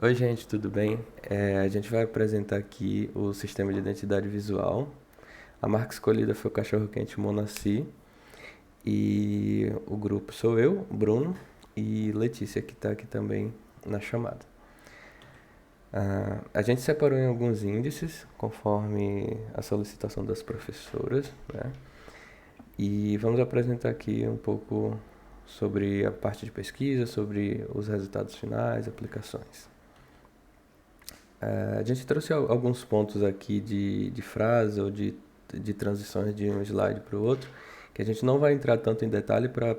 Oi, gente, tudo bem? A gente vai apresentar aqui o sistema de identidade visual. A marca escolhida foi o cachorro-quente Monaci e o grupo sou eu, Bruno e Letícia, que está aqui também na chamada. A gente separou em alguns índices, conforme a solicitação das professoras, né? E vamos apresentar aqui um pouco sobre a parte de pesquisa, sobre os resultados finais, aplicações. A gente trouxe alguns pontos aqui de frase ou de transições de um slide para o outro, que a gente não vai entrar tanto em detalhe para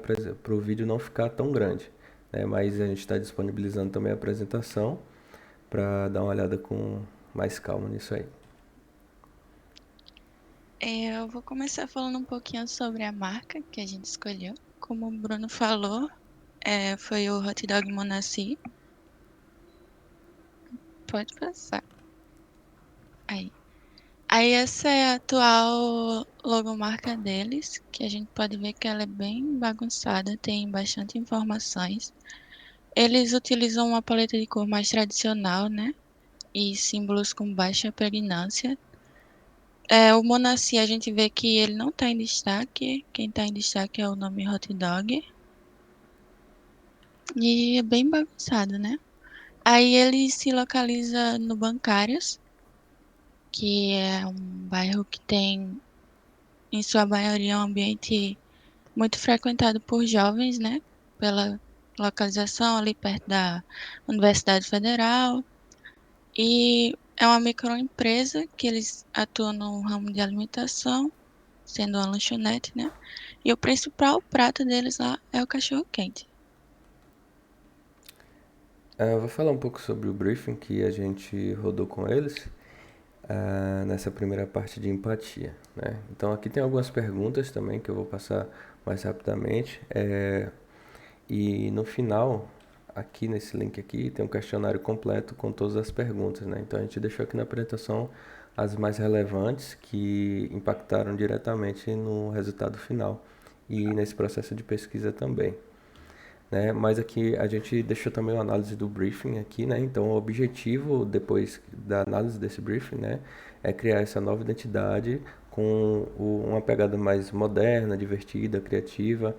o vídeo não ficar tão grande, né? Mas a gente está disponibilizando também a apresentação para dar uma olhada com mais calma nisso aí. Eu vou começar falando um pouquinho sobre a marca que a gente escolheu. Como o Bruno falou, foi o Hot Dog Monassi. Pode passar. Aí. Aí essa é a atual logomarca deles, que a gente pode ver que ela é bem bagunçada, tem bastante informações. Eles utilizam uma paleta de cor mais tradicional, né? E símbolos com baixa pregnância. O Monassi a gente vê que ele não está em destaque. Quem está em destaque é o nome Hot Dog. E é bem bagunçado, né? Aí ele se localiza no Bancários, que é um bairro que tem, em sua maioria, um ambiente muito frequentado por jovens, né? Pela localização ali perto da Universidade Federal. E é uma microempresa que eles atuam no ramo de alimentação, sendo uma lanchonete, né? E o principal prato deles lá é o cachorro-quente. Eu vou falar um pouco sobre o briefing que a gente rodou com eles nessa primeira parte de empatia, né? Então aqui tem algumas perguntas também que eu vou passar mais rapidamente. E no final, aqui nesse link aqui, tem um questionário completo com todas as perguntas, né? Então a gente deixou aqui na apresentação as mais relevantes que impactaram diretamente no resultado final e nesse processo de pesquisa também, né? Mas aqui a gente deixou também uma análise do briefing aqui, né? Então o objetivo depois da análise desse briefing, né, é criar essa nova identidade com uma pegada mais moderna, divertida, criativa,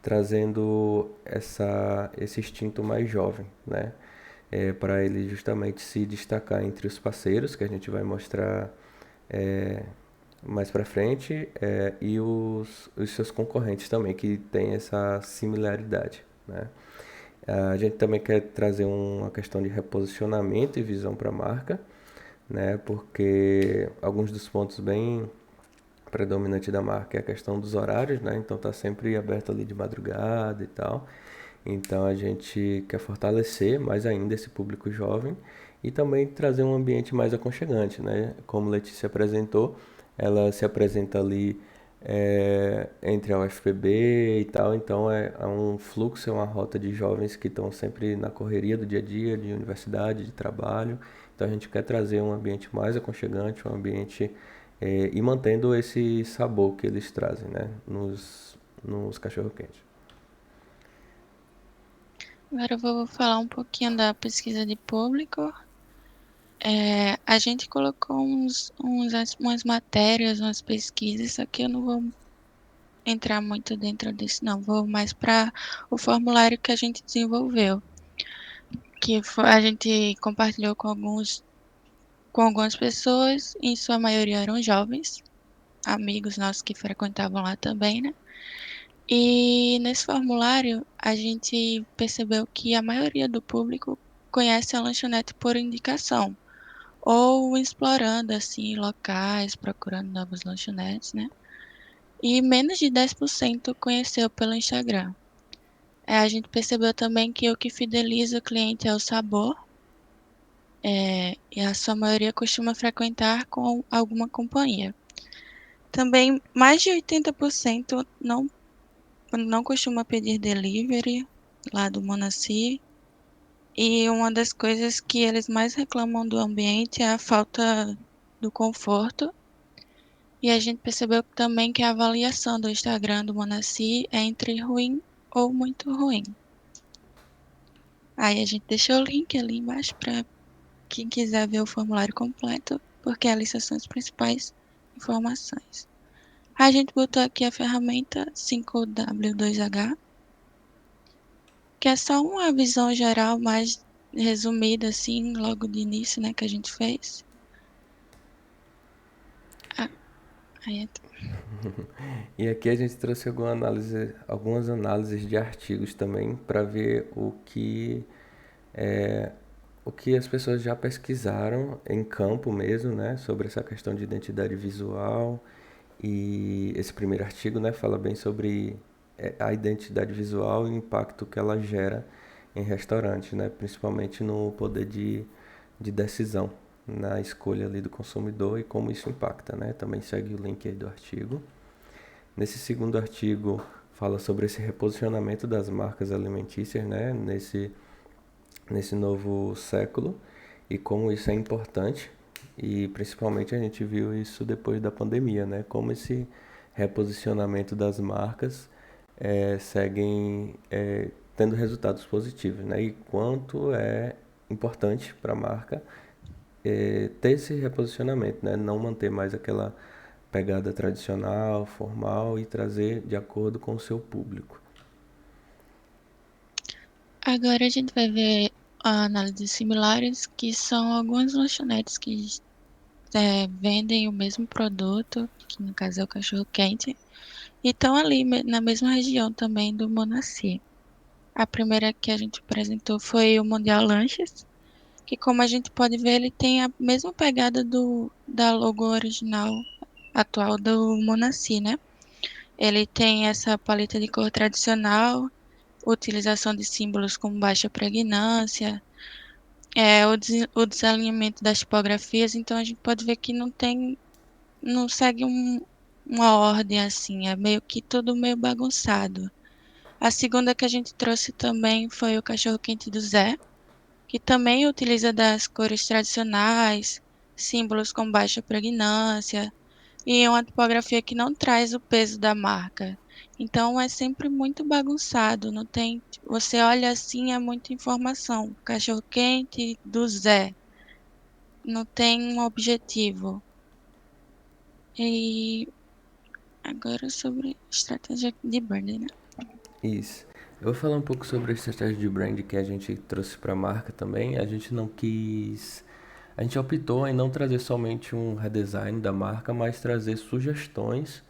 trazendo esse instinto mais jovem, né? Para ele justamente se destacar entre os parceiros que a gente vai mostrar é, mais para frente e os seus concorrentes também que têm essa similaridade, né? A gente também quer trazer uma questão de reposicionamento e visão para a marca, né? Porque alguns dos pontos bem predominantes da marca é a questão dos horários, né? Então tá sempre aberto ali de madrugada e tal. Então a gente quer fortalecer mais ainda esse público jovem e também trazer um ambiente mais aconchegante, né? Como Letícia apresentou, ela se apresenta ali entre a UFPB e tal, então é um fluxo, é uma rota de jovens que estão sempre na correria do dia a dia, de universidade, de trabalho. Então a gente quer trazer um ambiente mais aconchegante, um ambiente e mantendo esse sabor que eles trazem, né? Nos cachorro-quentes. Agora eu vou falar um pouquinho da pesquisa de público. A gente colocou umas matérias, umas pesquisas, só que eu não vou entrar muito dentro disso, não. Vou mais para o formulário que a gente desenvolveu, a gente compartilhou com algumas pessoas, em sua maioria eram jovens, amigos nossos que frequentavam lá também, né? E nesse formulário a gente percebeu que a maioria do público conhece a lanchonete por indicação, ou explorando assim locais, procurando novas lanchonetes, né? E menos de 10% conheceu pelo Instagram. A gente percebeu também que o que fideliza o cliente é o sabor, e a sua maioria costuma frequentar com alguma companhia. Também mais de 80% não costuma pedir delivery lá do Monaci. E uma das coisas que eles mais reclamam do ambiente é a falta do conforto. E a gente percebeu também que a avaliação do Instagram do Monaci é entre ruim ou muito ruim. Aí a gente deixou o link ali embaixo para quem quiser ver o formulário completo, porque ali são as principais informações. A gente botou aqui a ferramenta 5W2H, que é só uma visão geral mais resumida, assim, logo de início, né, que a gente fez. Ah, aí E aqui a gente trouxe algumas análises de artigos também para ver é, o que as pessoas já pesquisaram em campo mesmo, né, sobre essa questão de identidade visual. E esse primeiro artigo, né, fala bem sobre a identidade visual e o impacto que ela gera em restaurantes, né, principalmente no poder de decisão na escolha ali do consumidor e como isso impacta, né? Também segue o link aí do artigo. Nesse segundo artigo fala sobre esse reposicionamento das marcas alimentícias, né, nesse novo século e como isso é importante. E principalmente a gente viu isso depois da pandemia, né? Como esse reposicionamento das marcas seguem tendo resultados positivos, né? E quanto é importante para a marca ter esse reposicionamento, né? Não manter mais aquela pegada tradicional, formal e trazer de acordo com o seu público. agora a gente vai ver análises similares, que são algumas lanchonetes que vendem o mesmo produto, que no caso é o cachorro-quente, e estão ali na mesma região também do Monaci. A primeira que a gente apresentou foi o Mundial Lanches, que como a gente pode ver, ele tem a mesma pegada da logo original atual do Monaci, né? Ele tem essa paleta de cor tradicional, utilização de símbolos com baixa pregnância, o desalinhamento das tipografias, então a gente pode ver que não segue uma ordem assim, é meio que tudo meio bagunçado. A segunda que a gente trouxe também foi o cachorro-quente do Zé, que também utiliza das cores tradicionais, símbolos com baixa pregnância, e é uma tipografia que não traz o peso da marca. Então é sempre muito bagunçado, não tem, você olha assim, é muita informação. Cachorro quente do Zé, não tem um objetivo. E agora sobre estratégia de branding, né? Isso. Eu vou falar um pouco sobre a estratégia de brand que a gente trouxe para a marca também. A gente não quis. A gente optou em não trazer somente um redesign da marca, mas trazer sugestões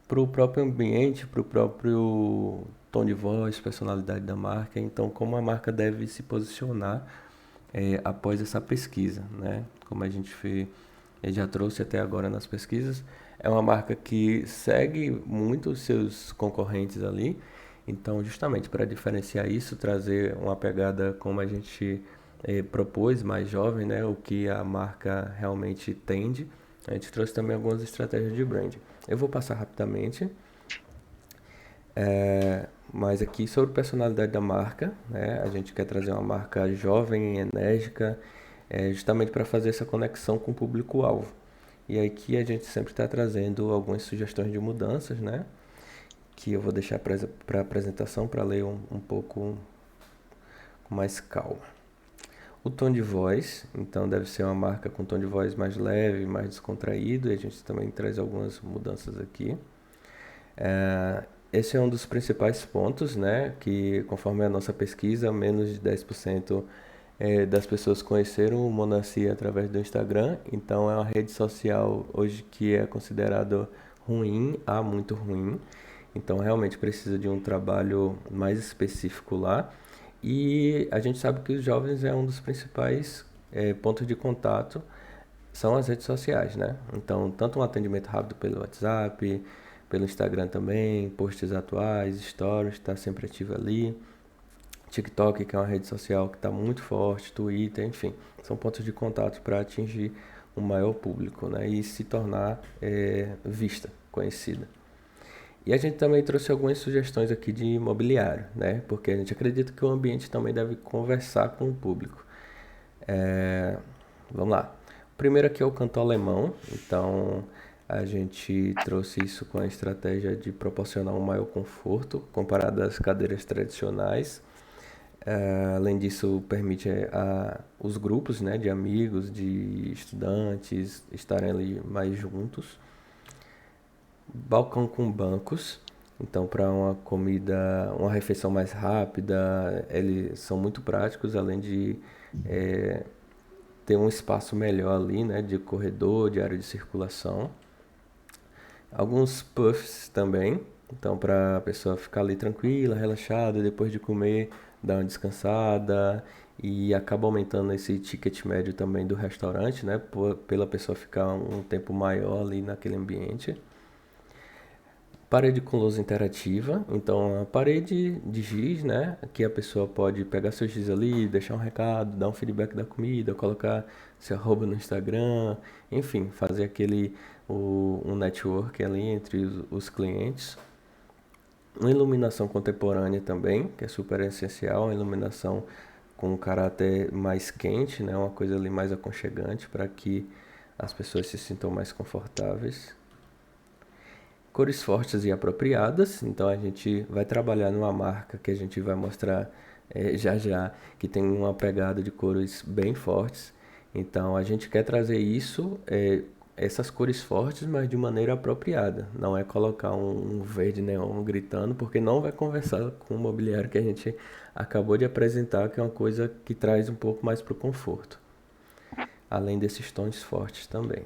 para o próprio ambiente, para o próprio tom de voz, personalidade da marca. Então, como a marca deve se posicionar após essa pesquisa, né? Como a gente já trouxe até agora nas pesquisas, é uma marca que segue muito os seus concorrentes ali. Então, justamente para diferenciar isso, trazer uma pegada como a gente propôs, mais jovem, né? O que a marca realmente tende. A gente trouxe também algumas estratégias de branding. Eu vou passar rapidamente, mas aqui sobre personalidade da marca, né? A gente quer trazer uma marca jovem, enérgica, justamente para fazer essa conexão com o público-alvo. E aqui a gente sempre está trazendo algumas sugestões de mudanças, né? Que eu vou deixar para apresentação para ler um pouco com mais calma. O tom de voz, então deve ser uma marca com tom de voz mais leve, mais descontraído, e a gente também traz algumas mudanças aqui. Esse é um dos principais pontos, né? Que conforme a nossa pesquisa, menos de 10% das pessoas conheceram o Monaci através do Instagram. Então é uma rede social hoje que é considerado ruim a muito ruim. Então realmente precisa de um trabalho mais específico lá. E a gente sabe que os jovens é um dos principais pontos de contato são as redes sociais, né? Então, tanto um atendimento rápido pelo WhatsApp, pelo Instagram também, posts atuais, stories, está sempre ativo ali. TikTok, que é uma rede social que está muito forte, Twitter, enfim, são pontos de contato para atingir um maior público, né? E se tornar vista, conhecida. E a gente também trouxe algumas sugestões aqui de imobiliário, né? Porque a gente acredita que o ambiente também deve conversar com o público. Vamos lá. O primeiro aqui é o canto alemão. Então a gente trouxe isso com a estratégia de proporcionar um maior conforto comparado às cadeiras tradicionais. Além disso, permite os grupos, né, de amigos, de estudantes estarem ali mais juntos. Balcão com bancos. Então, para uma comida, uma refeição mais rápida, eles são muito práticos, além de é, ter um espaço melhor ali, né, de corredor, de área de circulação. Alguns puffs também, então para a pessoa ficar ali tranquila, relaxada, depois de comer, dar uma descansada e acaba aumentando esse ticket médio também do restaurante, né, pela pessoa ficar um tempo maior ali naquele ambiente. Parede com lousa interativa, então a parede de giz, né? Que a pessoa pode pegar seu giz ali, deixar um recado, dar um feedback da comida, colocar seu arroba no Instagram, enfim, fazer um network ali entre os clientes. Uma iluminação contemporânea também, que é super essencial, uma iluminação com um caráter mais quente, né? Uma coisa ali mais aconchegante para que as pessoas se sintam mais confortáveis. Cores fortes e apropriadas, então a gente vai trabalhar numa marca que a gente vai mostrar já já, que tem uma pegada de cores bem fortes. Então a gente quer trazer essas cores fortes, mas de maneira apropriada. Não é colocar um verde neon gritando, porque não vai conversar com o mobiliário que a gente acabou de apresentar, que é uma coisa que traz um pouco mais para o conforto. Além desses tons fortes também.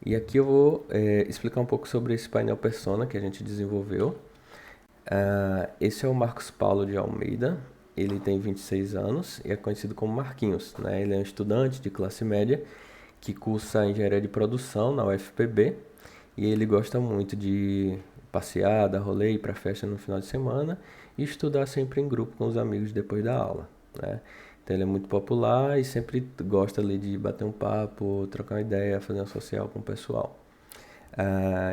E aqui eu vou explicar um pouco sobre esse painel Persona que a gente desenvolveu. Esse é o Marcos Paulo de Almeida, ele tem 26 anos e é conhecido como Marquinhos, né? Ele é um estudante de classe média que cursa engenharia de produção na UFPB e ele gosta muito de passear, dar rolê, ir para festa no final de semana e estudar sempre em grupo com os amigos depois da aula, né? Então ele é muito popular e sempre gosta ali de bater um papo, trocar uma ideia, fazer uma social com o pessoal.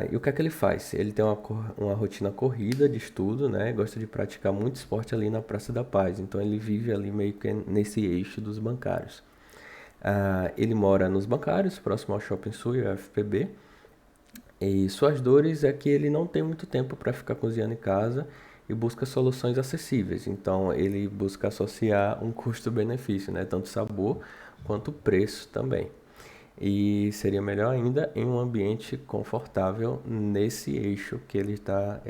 E o que é que ele faz? Ele tem uma rotina corrida de estudo, né? Gosta de praticar muito esporte ali na Praça da Paz. Então ele vive ali meio que nesse eixo dos bancários. Ele mora nos bancários, próximo ao Shopping Sul e ao FPB. E suas dores é que ele não tem muito tempo para ficar cozinhando em casa e busca soluções acessíveis. Então ele busca associar um custo-benefício, né? Tanto sabor quanto preço também. E seria melhor ainda em um ambiente confortável nesse eixo que ele está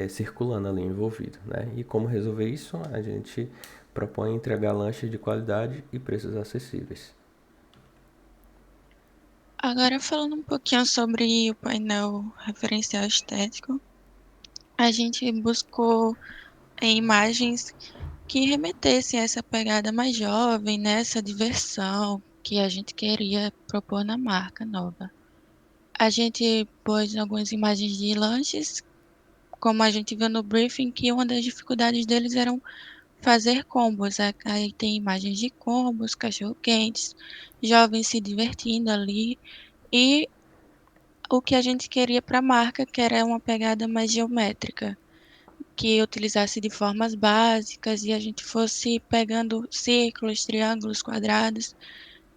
circulando ali envolvido, né? E como resolver isso? A gente propõe entregar lanches de qualidade e preços acessíveis. Agora falando um pouquinho sobre o painel referencial estético, a gente buscou imagens que remetessem a essa pegada mais jovem, né? Essa diversão que a gente queria propor na marca nova. A gente pôs algumas imagens de lanches, como a gente viu no briefing, que uma das dificuldades deles eram fazer combos. Aí tem imagens de combos, cachorro-quentes, jovens se divertindo ali. E o que a gente queria para a marca, que era uma pegada mais geométrica, que utilizasse de formas básicas e a gente fosse pegando círculos, triângulos, quadrados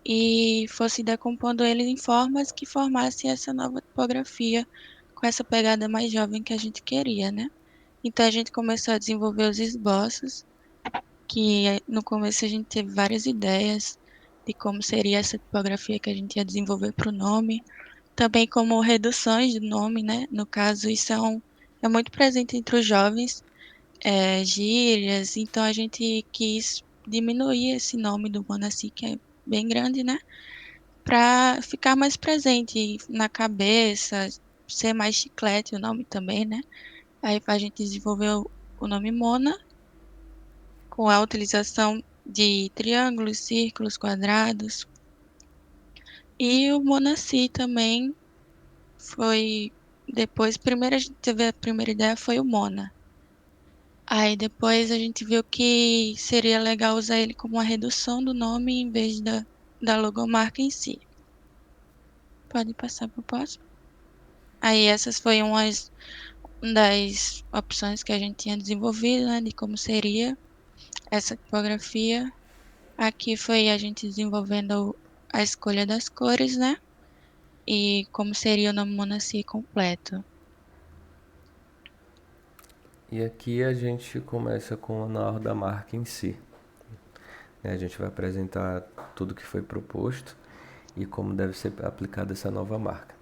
e fosse decompondo eles em formas que formassem essa nova tipografia com essa pegada mais jovem que a gente queria, né? Então a gente começou a desenvolver os esboços, que no começo a gente teve várias ideias de como seria essa tipografia que a gente ia desenvolver para o nome, também como reduções do nome, né? No caso, é muito presente entre os jovens, gírias, então a gente quis diminuir esse nome do Monaci, que é bem grande, né? Para ficar mais presente na cabeça, ser mais chiclete o nome também, né? Aí a gente desenvolveu o nome Mona, com a utilização de triângulos, círculos, quadrados. E o Monaci também foi depois, primeiro a gente teve a primeira ideia foi o Mona. Aí depois a gente viu que seria legal usar ele como uma redução do nome em vez da logomarca em si. Pode passar para o próximo. Aí essas foi uma das opções que a gente tinha desenvolvido, né, de como seria essa tipografia. Aqui foi a gente desenvolvendo a escolha das cores, né, e como seria o nome Monaci completo. E aqui a gente começa com o anuário da marca em si, né? A gente vai apresentar tudo que foi proposto e como deve ser aplicada essa nova marca.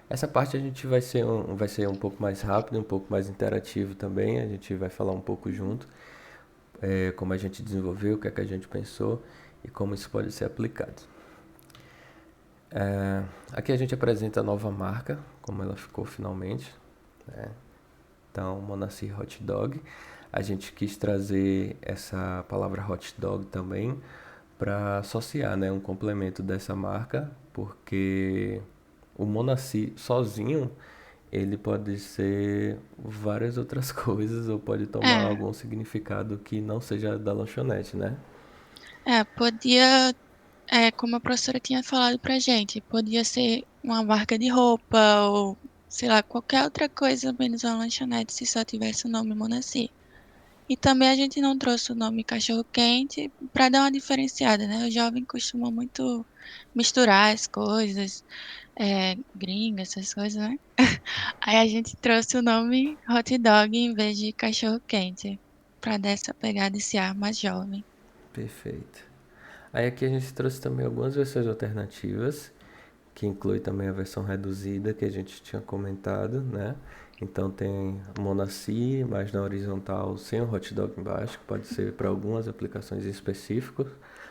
Essa parte a gente vai ser um pouco mais rápido, um pouco mais interativo também. A gente vai falar um pouco junto, como a gente desenvolveu, o que é que a gente pensou e como isso pode ser aplicado. Aqui a gente apresenta a nova marca, como ela ficou finalmente, né? Então, Monaci Hot Dog. A gente quis trazer essa palavra hot dog também para associar, né, um complemento dessa marca, porque o Monaci sozinho ele pode ser várias outras coisas ou pode tomar É, algum significado que não seja da lanchonete, né? podia, como a professora tinha falado pra gente, podia ser uma marca de roupa ou, sei lá, qualquer outra coisa menos uma lanchonete se só tivesse o nome Monaci. E também a gente não trouxe o nome cachorro-quente para dar uma diferenciada, né? O jovem costuma muito misturar as coisas, gringa, essas coisas, né? Aí a gente trouxe o nome hot dog em vez de cachorro-quente, para dar essa pegada, esse ar mais jovem. Perfeito. Aí aqui a gente trouxe também algumas versões alternativas, que inclui também a versão reduzida que a gente tinha comentado, né? Então tem Monaci, mas na horizontal sem o hot dog embaixo, que pode ser para algumas aplicações específicas,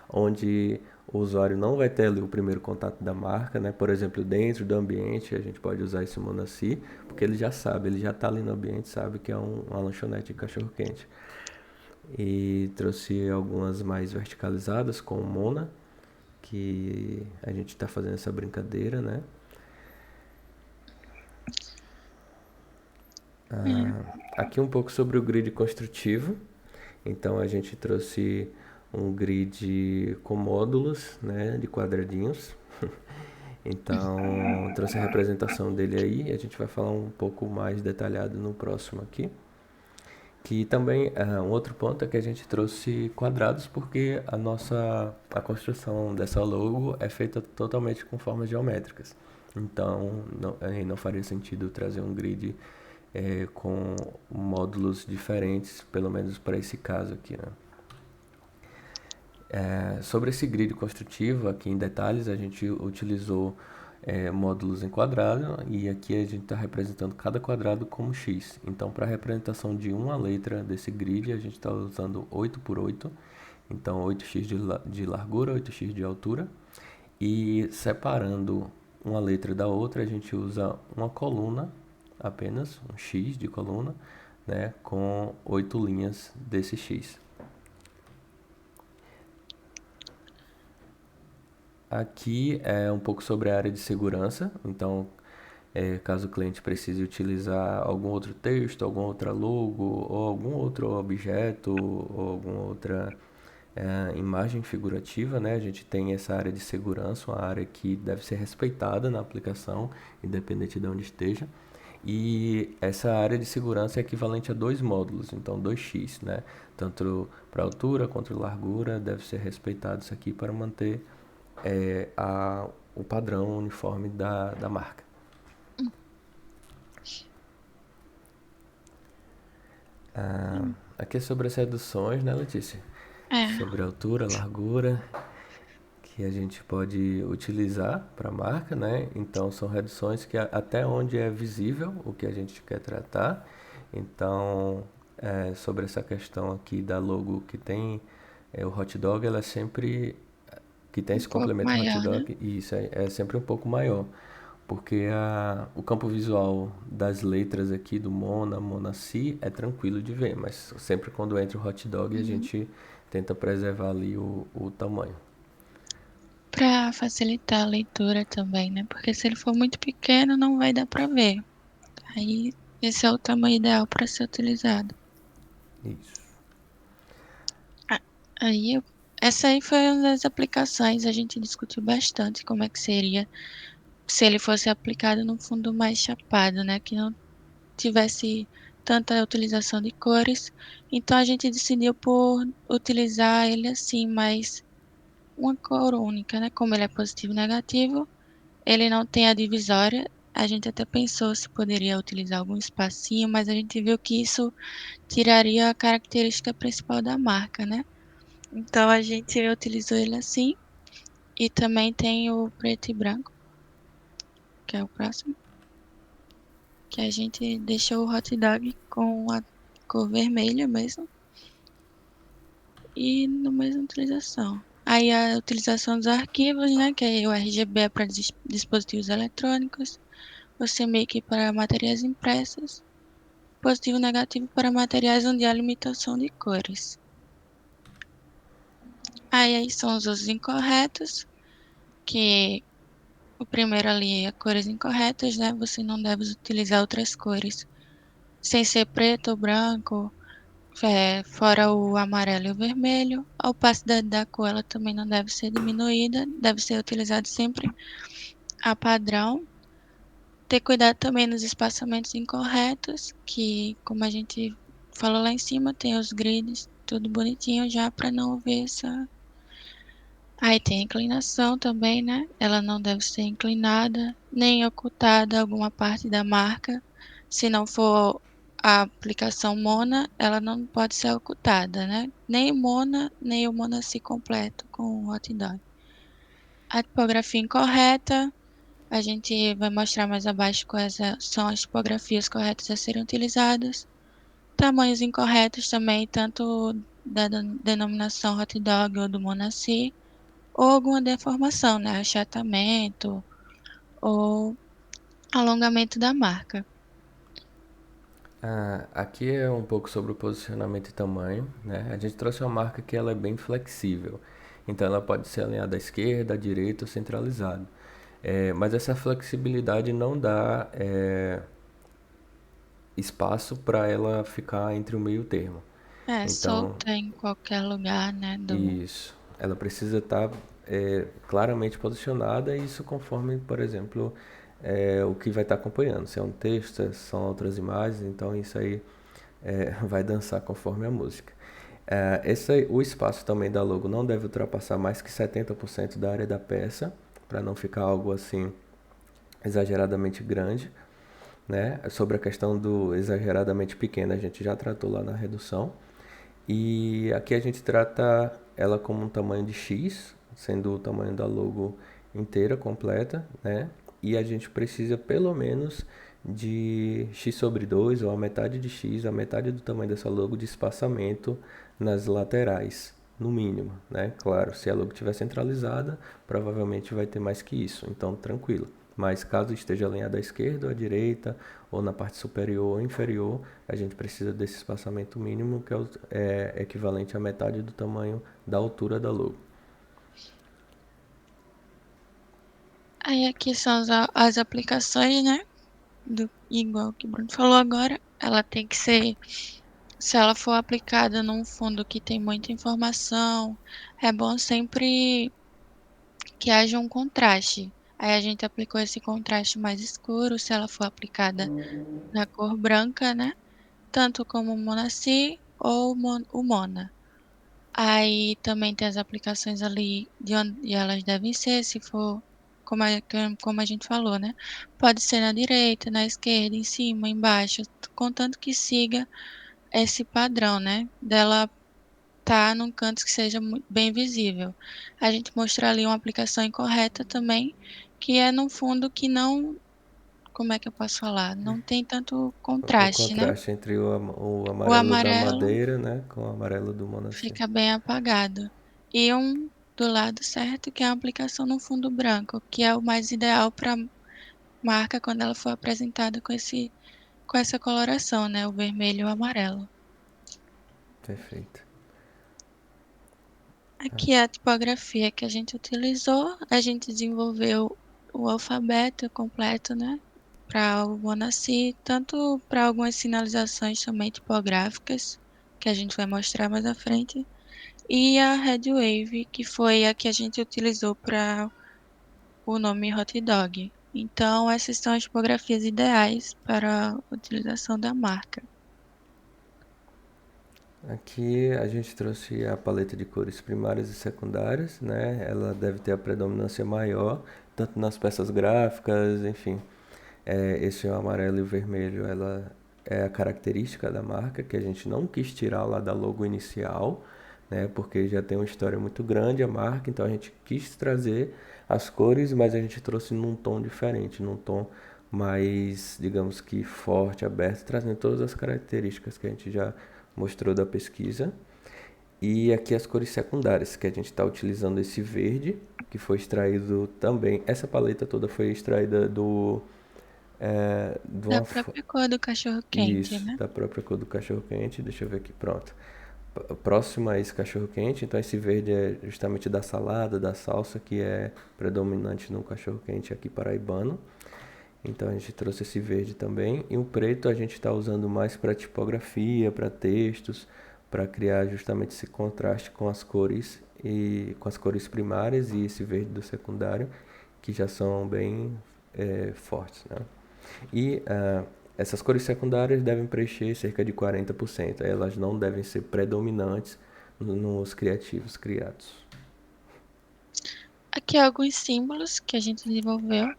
onde o usuário não vai ter ali o primeiro contato da marca, né? Por exemplo, dentro do ambiente a gente pode usar esse Monaci, porque ele já sabe, ele já está ali no ambiente, sabe que é uma lanchonete de cachorro quente. E trouxe algumas mais verticalizadas com o Mona, que a gente está fazendo essa brincadeira, né? É. Aqui um pouco sobre o grid construtivo. Então a gente trouxe um grid com módulos, né, de quadradinhos. Então trouxe a representação dele aí. A gente vai falar um pouco mais detalhado no próximo aqui. Que também um outro ponto é que a gente trouxe quadrados porque a construção dessa logo é feita totalmente com formas geométricas. Então não faria sentido trazer um grid com módulos diferentes, pelo menos para esse caso aqui, né? Sobre esse grid construtivo, aqui em detalhes, a gente utilizou módulos em quadrado e aqui a gente está representando cada quadrado como X. Então, para a representação de uma letra desse grid, a gente está usando 8 por 8, então 8x de largura, 8x de altura. E separando uma letra da outra, a gente usa uma coluna, apenas um X de coluna, né, com 8 linhas desse X. Aqui é um pouco sobre a área de segurança, então caso o cliente precise utilizar algum outro texto, alguma outra logo, ou algum outro objeto, ou alguma outra imagem figurativa, né? A gente tem essa área de segurança, uma área que deve ser respeitada na aplicação, independente de onde esteja. E essa área de segurança é equivalente a dois módulos, então 2x, né? Tanto para altura quanto largura deve ser respeitado isso aqui para manter o padrão uniforme da marca. Aqui é sobre as reduções, né, Letícia? É, Sobre altura, largura, que a gente pode utilizar para a marca, né? Então são reduções que até onde é visível o que a gente quer tratar. Então, sobre essa questão aqui da logo que tem o hot dog, ela é sempre que tem um esse pouco complemento hot maior, né? dog, e isso é sempre um pouco maior, porque o campo visual das letras aqui do Mona, Monaci é tranquilo de ver, mas sempre quando entra o hot dog a Uhum. gente tenta preservar ali o tamanho. Para facilitar a leitura também, né? Porque se ele for muito pequeno, não vai dar para ver. Aí, esse é o tamanho ideal para ser utilizado. Isso. Ah, Aí, essa aí foi uma das aplicações. A gente discutiu bastante como é que seria se ele fosse aplicado num fundo mais chapado, né? Que não tivesse tanta utilização de cores. Então, a gente decidiu por utilizar ele assim, mais uma cor única, né? Como ele é positivo e negativo, ele não tem a divisória, A gente até pensou se poderia utilizar algum espacinho, mas a gente viu que isso tiraria a característica principal da marca, né? Então a gente utilizou ele assim. E também tem o preto e branco, que é o próximo, que a gente deixou o hot dog com a cor vermelha mesmo e na mesma utilização. Aí a utilização dos arquivos, né, que é o RGB é para dispositivos eletrônicos, o CMYK para materiais impressos, positivo e negativo para materiais onde há limitação de cores. Aí são os usos incorretos, que o primeiro ali é cores incorretas, né? Você não deve utilizar outras cores sem ser preto ou branco, fora o amarelo e o vermelho. A opacidade da cor ela também não deve ser diminuída, deve ser utilizado sempre a padrão. Ter cuidado também nos espaçamentos incorretos, que como a gente falou lá em cima, tem os grids, tudo bonitinho já para não ver essa. Aí tem a inclinação também, né? Ela não deve ser inclinada, nem ocultada alguma parte da marca. Se não for a aplicação Mona, ela não pode ser ocultada, né? Nem o Mona, nem o Monaci completo com o hot dog. A tipografia incorreta, a gente vai mostrar mais abaixo quais são as tipografias corretas a serem utilizadas. Tamanhos incorretos também, tanto da denominação hot dog ou do Monaci ou alguma deformação, né? Achatamento ou alongamento da marca. Aqui é um pouco sobre o posicionamento e tamanho, né? A gente trouxe uma marca que ela é bem flexível, então ela pode ser alinhada à esquerda, à direita ou centralizada. Mas essa flexibilidade não dá espaço para ela ficar entre o meio termo. É, Então, solta em qualquer lugar, né? isso, ela precisa estar claramente posicionada, e isso conforme, por exemplo, o que vai estar acompanhando. Se é um texto, se são outras imagens, então isso aí vai dançar conforme a música. O espaço também da logo não deve ultrapassar mais que 70% da área da peça, para não ficar algo assim exageradamente grande, né? Sobre a questão do exageradamente pequeno, a gente já tratou lá na redução. E aqui a gente trata ela como um tamanho de X, sendo o tamanho da logo inteira, completa, né? E a gente precisa pelo menos de x sobre 2 ou a metade de x, a metade do tamanho dessa logo de espaçamento nas laterais, no mínimo, né? Claro, se a logo estiver centralizada, provavelmente vai ter mais que isso, então tranquilo. Mas caso esteja alinhada à esquerda ou à direita, ou na parte superior ou inferior, a gente precisa desse espaçamento mínimo, que é equivalente à metade do tamanho da altura da logo. Aí aqui são as aplicações, né? Igual que o Bruno falou agora, ela tem que ser, se ela for aplicada num fundo que tem muita informação, é bom sempre que haja um contraste. Aí a gente aplicou esse contraste mais escuro, se ela for aplicada na cor branca, né? Tanto como o Monaci ou o Mona. Aí também tem as aplicações ali de onde elas devem ser, se for como a gente falou, né? Pode ser na direita, na esquerda, em cima, embaixo, contanto que siga esse padrão, né? Dela tá num canto que seja bem visível. A gente mostra ali uma aplicação incorreta também, que é num fundo que não, como é que eu posso falar? Não tem tanto O contraste, né? contraste entre o O amarelo da amarelo madeira, né, com o amarelo do Monaci. fica bem apagado. E um do lado certo, que é a aplicação no fundo branco, que é o mais ideal para marca quando ela for apresentada com essa coloração, né? O vermelho e o amarelo. Perfeito. Aqui é a tipografia que a gente utilizou. A gente desenvolveu o alfabeto completo, né? Para o Monaci, tanto para algumas sinalizações também tipográficas, que a gente vai mostrar mais à frente, e a Red Wave, que foi a que a gente utilizou para o nome Hot Dog. Então, essas são as tipografias ideais para a utilização da marca. Aqui a gente trouxe a paleta de cores primárias e secundárias, né? Ela deve ter a predominância maior, tanto nas peças gráficas, enfim, Esse amarelo e o vermelho, ela é a característica da marca que a gente não quis tirar lá da logo inicial, né? Porque já tem uma história muito grande a marca, então a gente quis trazer as cores, mas a gente trouxe num tom diferente, num tom mais, digamos que forte, aberto, trazendo todas as características que a gente já mostrou da pesquisa. E aqui as cores secundárias, que a gente está utilizando esse verde, que foi extraído também. Essa paleta toda foi extraída de Da uma. própria cor do cachorro-quente, Isso, né? da própria cor do cachorro-quente. Deixa eu ver aqui, pronto. Próximo a esse cachorro-quente, então esse verde é justamente da salada, da salsa, que é predominante no cachorro-quente aqui paraibano. Então a gente trouxe esse verde também. E o preto a gente está usando mais para tipografia, para textos, para criar justamente esse contraste com as cores e com as cores primárias e esse verde do secundário, que já são bem fortes, né? E essas cores secundárias devem preencher cerca de 40%. Elas não devem ser predominantes nos criativos criados. Aqui alguns símbolos que a gente desenvolveu.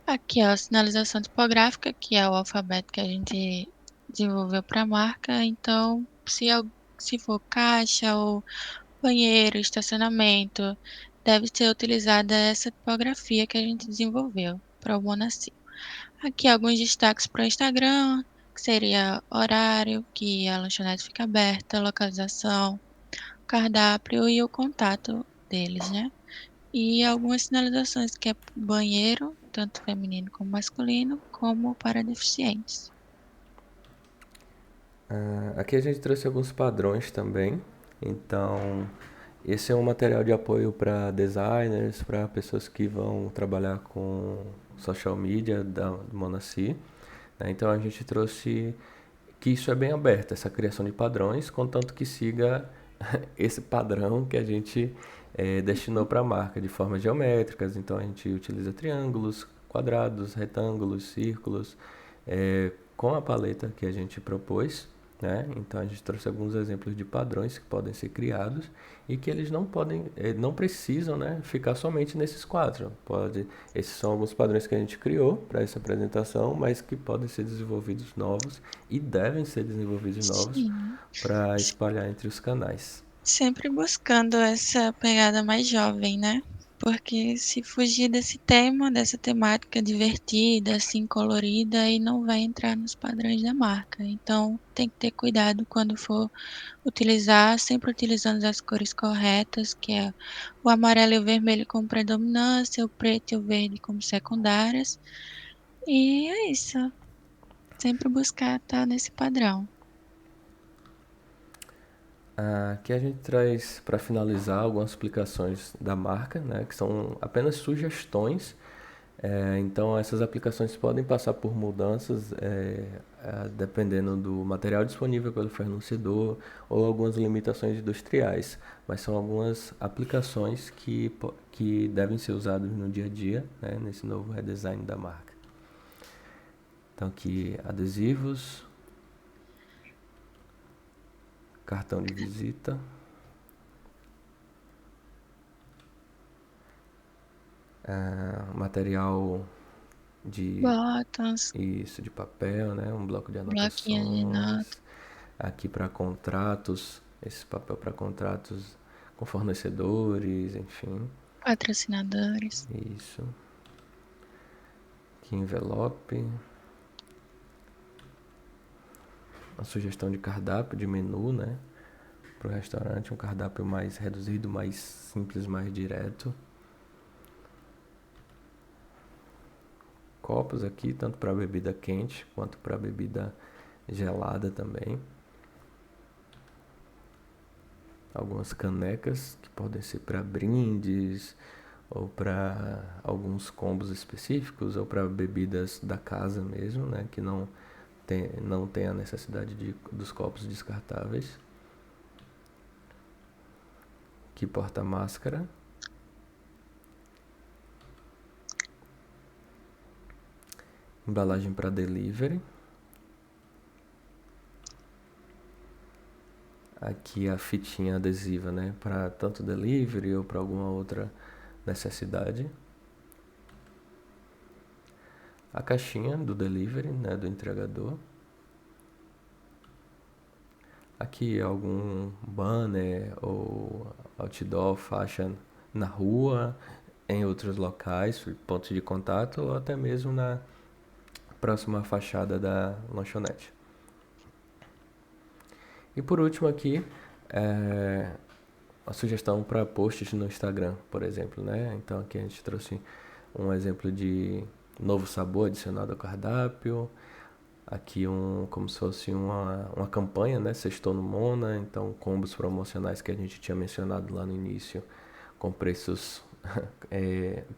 Aqui ó, a sinalização tipográfica, que é o alfabeto que a gente desenvolveu para a marca. Então, se for caixa ou banheiro, estacionamento, deve ser utilizada essa tipografia que a gente desenvolveu para o Monaci. Aqui alguns destaques para o Instagram, que seria horário, que a lanchonete fica aberta, localização, cardápio e o contato deles, né? E algumas sinalizações que é banheiro, tanto feminino como masculino, como para deficientes. Aqui a gente trouxe alguns padrões também. Então, esse é um material de apoio para designers, para pessoas que vão trabalhar com social media do Monaci, né? Então a gente trouxe que isso é bem aberto, essa criação de padrões, contanto que siga esse padrão que a gente destinou para a marca de formas geométricas. Então a gente utiliza triângulos, quadrados, retângulos, círculos, com a paleta que a gente propôs, né? Então a gente trouxe alguns exemplos de padrões que podem ser criados e que eles não podem, não precisam, né, ficar somente nesses quadros. Esses são alguns padrões que a gente criou para essa apresentação, mas que podem ser desenvolvidos novos e devem ser desenvolvidos novos Sim, para espalhar entre os canais. sempre buscando essa pegada mais jovem, né? Porque se fugir desse tema, dessa temática divertida, assim, colorida, aí não vai entrar nos padrões da marca. Então, tem que ter cuidado quando for utilizar, sempre utilizando as cores corretas, que é o amarelo e o vermelho como predominância, o preto e o verde como secundárias. E é isso. Sempre buscar estar nesse padrão. Aqui a gente traz para finalizar algumas aplicações da marca, né, que são apenas sugestões. Então essas aplicações podem passar por mudanças dependendo do material disponível pelo fornecedor ou algumas limitações industriais, mas são algumas aplicações que devem ser usadas no dia a dia, né, nesse novo redesign da marca. Então aqui adesivos, cartão de visita, material de Bottoms, isso de papel, né? Um bloco de bloquinhos de nota, anotações. Aqui para contratos, esse papel para contratos com fornecedores, enfim. patrocinadores. Isso. Aqui envelope. Uma sugestão de cardápio, de menu, né? Para o restaurante, um cardápio mais reduzido, mais simples, mais direto. Copos aqui, tanto para bebida quente quanto para bebida gelada também. Algumas canecas que podem ser para brindes ou para alguns combos específicos ou para bebidas da casa mesmo, né, que não tem a necessidade dos copos descartáveis. Que porta máscara. Embalagem para delivery. Aqui a fitinha adesiva, né, para tanto delivery ou para alguma outra necessidade. a caixinha do delivery, né, do entregador. Aqui algum banner ou outdoor, faixa na rua, em outros locais, pontos de contato ou até mesmo na próxima fachada da lanchonete. E por último aqui, é, a sugestão para posts no Instagram, por exemplo, né? Então aqui a gente trouxe um exemplo de novo sabor adicionado ao cardápio. Aqui como se fosse uma campanha, né? Sextou no Mona, então combos promocionais que a gente tinha mencionado lá no início, com preços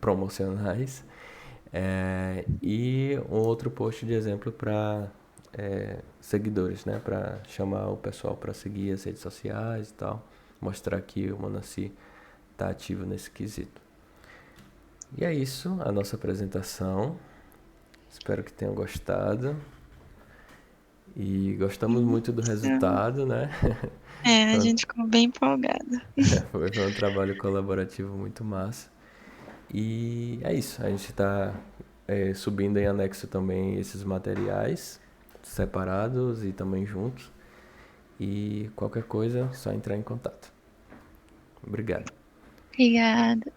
promocionais. E um outro post de exemplo para seguidores, né? Para chamar o pessoal para seguir as redes sociais e tal. Mostrar que o Monaci está ativo nesse quesito. E é isso, a nossa apresentação. Espero que tenham gostado. E gostamos muito do Isso. resultado, né? É, a Foi gente ficou bem empolgada. foi um trabalho colaborativo muito massa. E é isso, a gente está subindo em anexo também esses materiais, separados e também juntos. E qualquer coisa, só entrar em contato. Obrigado. Obrigada.